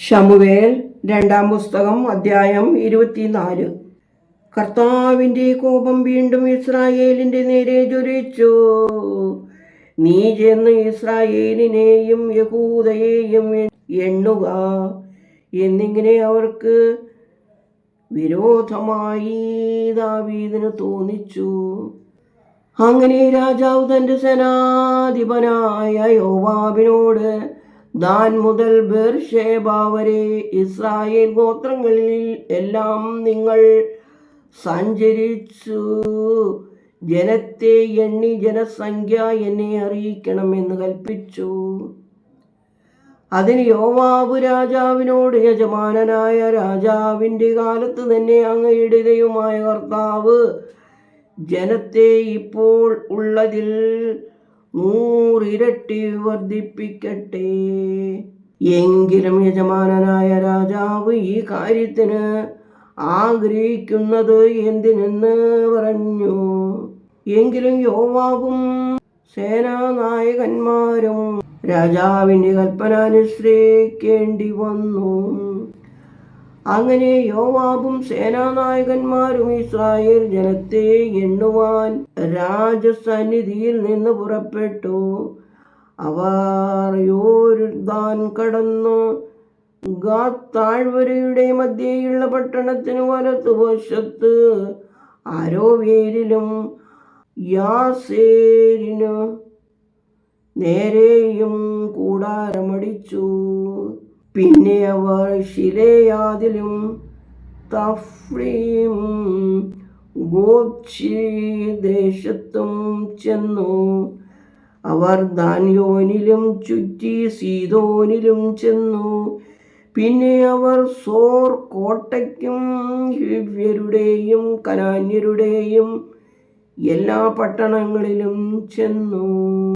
ശമൂവേൽ രണ്ടാം പുസ്തകം അധ്യായം 24. കർത്താവിൻ്റെ കോപം വീണ്ടും ഇസ്രായേലിൻ്റെ നേരെ ജ്വലിച്ചു. നീ ചെന്ന് ഇസ്രായേലിനെയും യഹൂദയെയും എണ്ണുക എന്നിങ്ങനെ അവർക്ക് വിരോധമായി ദാവീദിന് തോന്നിച്ചു. അങ്ങനെ രാജാവ് തൻ്റെ സേനാധിപനായ യോവാബിനോട്, ദാൻ മുതൽ ബേർഷേബ വരെ ഇസ്രായേൽ ഗോത്രങ്ങളിൽ എല്ലാം നിങ്ങൾ സഞ്ചരിച്ചു ജനത്തെ എണ്ണി ജനസംഖ്യ എന്നെ അറിയിക്കണമെന്ന് കൽപ്പിച്ചു. അതിന് യോവാബ് രാജാവിനോട്, യജമാനനായ രാജാവിൻ്റെ കാലത്ത് തന്നെ അങ്ങയുടെ ദൈവമായ കർത്താവ് ജനത്തെ ഇപ്പോൾ ഉള്ളതിൽ 100 ഇരട്ടി വർദ്ധിപ്പിക്കട്ടെ. എങ്കിലും യജമാനനായ രാജാവ് ഈ കാര്യത്തിന് ആഗ്രഹിക്കുന്നത് എന്തിനെന്ന് പറഞ്ഞു. എങ്കിലും യോവാബും സേനാനായകന്മാരും രാജാവിൻ്റെ കൽപ്പന അനുസരിക്കേണ്ടി വന്നു. അങ്ങനെ യോവാബും സേനാനായകന്മാരും ഇസ്രായേൽ ജനത്തെ എണ്ണുവാൻ രാജസന്നിധിയിൽ നിന്ന് പുറപ്പെട്ടു. അവർ യോർദാൻ കടന്നു ഗാദ് താഴ്വരയുടെ മധ്യേയുള്ള പട്ടണത്തിന് വലതുവശത്ത് അരോവേരിലും യാസേരിനു നേരെയും കൂടാരമടിച്ചു. പിന്നെ അവർ ശിലേയാദിലും തഫ്രീം ഗോപ്ഷി ദേശത്തും ചെന്നു. അവർ ദാൻയോനിലും ചുറ്റി സീദോനിലും ചെന്നു. പിന്നെ അവർ സോർ കോട്ടയ്ക്കും ഹിവ്യരുടെയും കനാന്യരുടെയും എല്ലാ പട്ടണങ്ങളിലും ചെന്നു.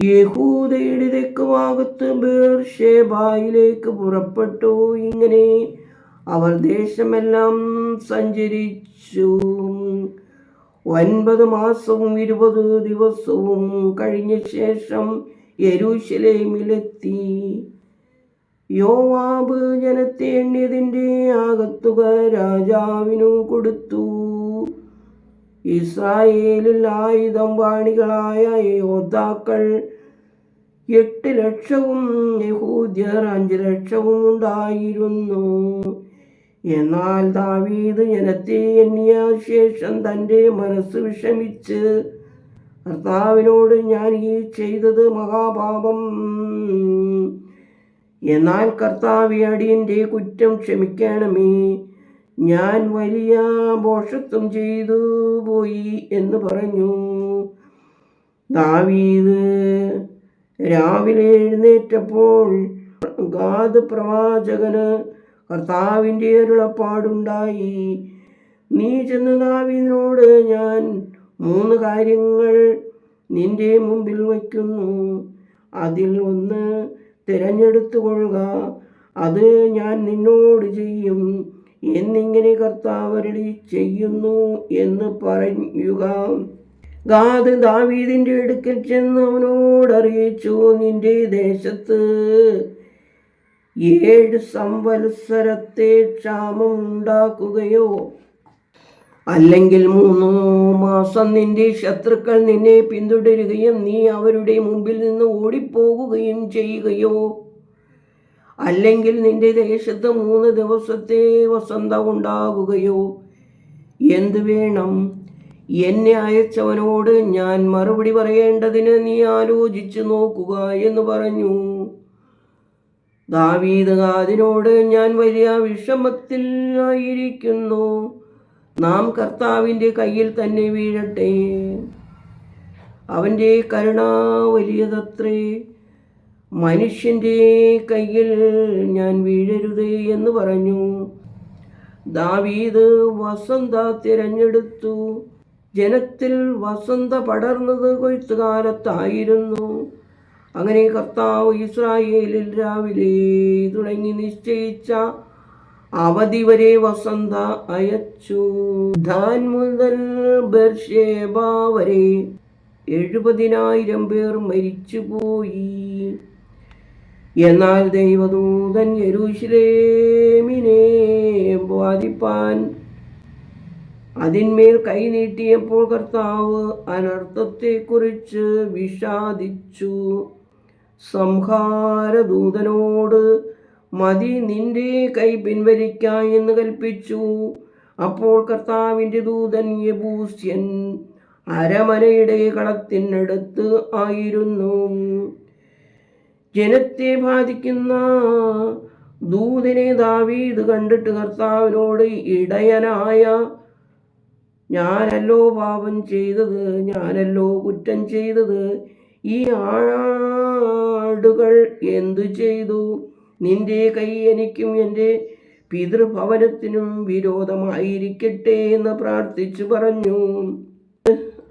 യഹൂദയുടെ തെക്ക് ഭാഗത്ത് ബേർഷേബയിലേക്ക് പുറപ്പെട്ടു. ഇങ്ങനെ അവർ ദേശമെല്ലാം സഞ്ചരിച്ചു. 9 മാസവും 20 ദിവസവും കഴിഞ്ഞ ശേഷം യെരൂശലേമിലെത്തി. യോവാബ് ജനത്തെ എണ്ണിയതിൻ്റെ ആകത്തുക രാജാവിനു കൊടുത്തു. ഇസ്രായേലിൽ ആയുധം പാണികളായ യോദ്ധാക്കൾ 8 ലക്ഷവും യഹൂദ്യർ 5 ലക്ഷവും ഉണ്ടായിരുന്നു. എന്നാൽ ദാവീദ് ജനത്തെ എണ്ണിയ ശേഷം തൻ്റെ മനസ്സ് വിഷമിച്ച് കർത്താവിനോട്, ഞാൻ ഈ ചെയ്തത് മഹാപാപം. എന്നാൽ കർത്താവേ, അടിയൻ്റെ കുറ്റം ക്ഷമിക്കണമേ. ഞാൻ വലിയ ഭോഷത്വം ചെയ്തു പോയി എന്ന് പറഞ്ഞു. ദാവീദ് രാവിലെ എഴുന്നേറ്റപ്പോൾ ഗാദ് പ്രവാചകന് കർത്താവിൻ്റെ അരുളപ്പാടുണ്ടായി. നീ ചെന്ന് ദാവീദിനോട്, ഞാൻ 3 കാര്യങ്ങൾ നിന്റെ മുമ്പിൽ വയ്ക്കുന്നു. അതിൽ ഒന്ന് തിരഞ്ഞെടുത്തുകൊള്ളുക. അത് ഞാൻ നിന്നോട് ചെയ്യും എന്നിങ്ങനെ കർത്താവ് അരുളി ചെയ്യുന്നു എന്ന് പറയുക. ഗാദ് ദാവീദിൻ്റെ അടുക്കൽ ചെന്ന് അവനോട് അറിയിച്ചു, നിന്റെ ദേശത്ത് 7 സംവത്സരത്തെ ക്ഷാമം ഉണ്ടാക്കുകയോ അല്ലെങ്കിൽ 3 മാസം നിന്റെ ശത്രുക്കൾ നിന്നെ പിന്തുടരുകയും നീ അവരുടെ മുമ്പിൽ നിന്ന് ഓടിപ്പോകുകയും ചെയ്യുകയോ, അല്ലെങ്കിൽ നിന്റെ ദേശത്ത് 3 ദിവസത്തെ വസന്തം ഉണ്ടാകുകയോ എന്തു വേണം? എന്നെ അയച്ചവനോട് ഞാൻ മറുപടി പറയേണ്ടതിന് നീ ആലോചിച്ചു നോക്കുക എന്ന് പറഞ്ഞു. ദാവീദ് ഗാദിനോട്, ഞാൻ വലിയ വിഷമത്തിൽ ആയിരിക്കുന്നു. നാം കർത്താവിൻ്റെ കയ്യിൽ തന്നെ വീഴട്ടെ. അവൻ്റെ കരുണ വലിയതത്രേ. മനുഷ്യൻ്റെ കയ്യിൽ ഞാൻ വീഴരുതേ എന്ന് പറഞ്ഞു. ദാവീദ് വസന്ത തിരഞ്ഞെടുത്തു. ജനത്തിൽ വസന്ത പടർന്നത് കൊയ്ത്തുകാലത്തായിരുന്നു. അങ്ങനെ കർത്താവ് ഇസ്രായേലിൽ രാവിലെ തുടങ്ങി നിശ്ചയിച്ച അവധി വരെ വസന്ത അയച്ചു. ദാൻ മുതൽ ബേർഷേബ വരെ 70,000 പേർ മരിച്ചുപോയി. എന്നാൽ ദൈവദൂതൻ യെരൂശലേമിനെ ബാധിപ്പാൻ അതിന്മേൽ കൈ നീട്ടിയപ്പോൾ കർത്താവ് അനർത്ഥത്തെക്കുറിച്ച് വിഷാദിച്ചു. സംഹാരദൂതനോട് മതി, നിന്റെ കൈ പിൻവലിക്ക എന്ന് കൽപ്പിച്ചു. അപ്പോൾ കർത്താവിൻ്റെ ദൂതൻ യെബൂസ്യൻ അരമനയുടെ കളത്തിനടുത്ത് ആയിരുന്നു. ജനത്തെ ബാധിക്കുന്ന ദൂതനെ ദാവീദ് കണ്ടിട്ട് കർത്താവിനോട്, ഇടയനായ ഞാനല്ലോ പാപം ചെയ്തത്, ഞാനല്ലോ കുറ്റം ചെയ്തത്. ഈ ആടുകൾ എന്തു ചെയ്തു? നിന്റെ കൈ എനിക്കും എൻ്റെ പിതൃഭവനത്തിനും വിരോധമായിരിക്കട്ടെ എന്ന് പ്രാർത്ഥിച്ചു പറഞ്ഞു.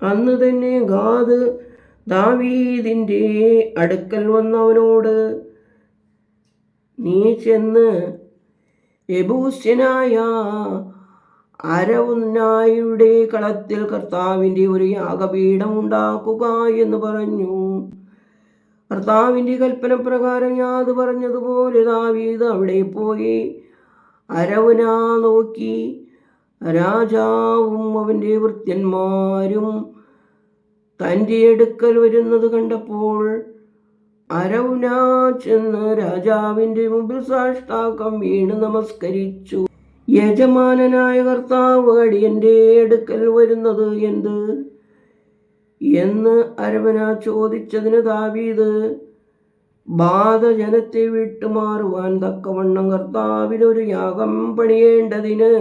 അന്ന് തന്നെ ഗാദ് ദാവീദിൻ്റെ അടുക്കൽ വന്നവനോട്, നീ ചെന്ന് യെബൂസ്യനായ അരവുന്നായുടെ കളത്തിൽ കർത്താവിൻ്റെ ഒരു യാഗപീഠം ഉണ്ടാക്കുക എന്ന് പറഞ്ഞു. കർത്താവിൻ്റെ കൽപ്പന പ്രകാരം യാത് പറഞ്ഞതുപോലെ ദാവീദ് അവിടെ പോയി അരവുന നോക്കി. രാജാവും അവൻ്റെ ഭൃത്യന്മാരും തൻ്റെ അടുക്കൽ വരുന്നത് കണ്ടപ്പോൾ അരവുന ചെന്ന് രാജാവിൻ്റെ മുമ്പിൽ സാഷ്ടാംഗം വീണ് നമസ്കരിച്ചു. യജമാനനായ കർത്താവ് അടിയൻ്റെ അടുക്കൽ വരുന്നത് എന്ത് എന്ന് അരവന ചോദിച്ചതിന് ദാവീദ്, ബാധ ജനത്തെ വിട്ടുമാറുവാൻ തക്കവണ്ണം കർത്താവിനൊരു യാഗം പണിയേണ്ടതിന്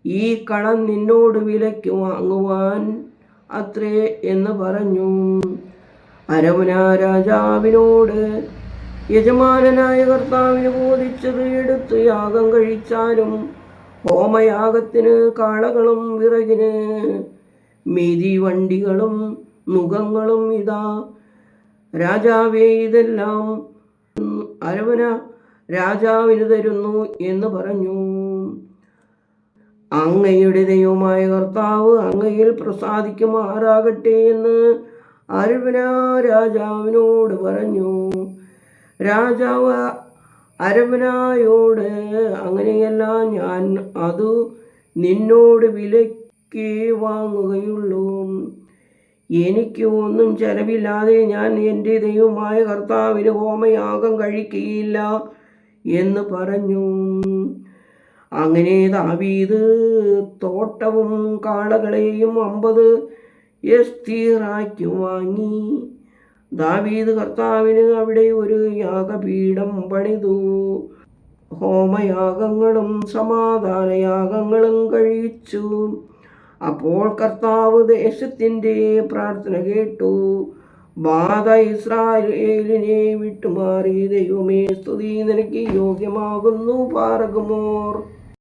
ഈ കളം നിന്നോട് വിലയ്ക്ക് വാങ്ങുവാൻ അത്രേ എന്ന് പറഞ്ഞു. അരവന രാജാവിനോട്, യജമാനനായ കർത്താവിന് ബോധിച്ചത് എടുത്ത് യാഗം കഴിച്ചാലും ഹോമയാഗത്തിന് കാളകളും വിറകിന് മിതിവണ്ടികളും നുകങ്ങളും ഇതാ രാജാവേ, ഇതെല്ലാം അരവന രാജാവിന് തരുന്നു എന്ന് പറഞ്ഞു. അങ്ങയുടെ ദൈവമായ കർത്താവ് അങ്ങയിൽ പ്രസാദിക്കുമാറാകട്ടെ എന്ന് അരവന രാജാവിനോട് പറഞ്ഞു. രാജാവ് അരവനായോട്, അങ്ങനെയല്ല, ഞാൻ അത് നിന്നോട് വിലയ്ക്ക് വാങ്ങുകയുള്ളൂ. എനിക്ക് ഒന്നും ചെലവില്ലാതെ ഞാൻ എൻ്റെ ദൈവമായ കർത്താവിന് ഹോമയാഗം കഴിക്കുകയില്ല എന്ന് പറഞ്ഞു. അങ്ങനെ ദാവീദ് തോട്ടവും കാളകളെയും 50 എസ്തീറാക്കി വാങ്ങി. ദാവീദ് കർത്താവിന് അവിടെ ഒരു യാഗപീഠം പണിതു. ഹോമയാഗങ്ങളും സമാധാനയാഗങ്ങളും കഴിച്ചു. അപ്പോൾ കർത്താവ് ദേശത്തിൻ്റെ പ്രാർത്ഥന കേട്ടു. ബാധ ഇസ്രായേലിനെ വിട്ടുമാറി. ദൈവമേ, സ്തുതി നിനക്ക് യോഗ്യമാകുന്നു. പാറകുമോർ.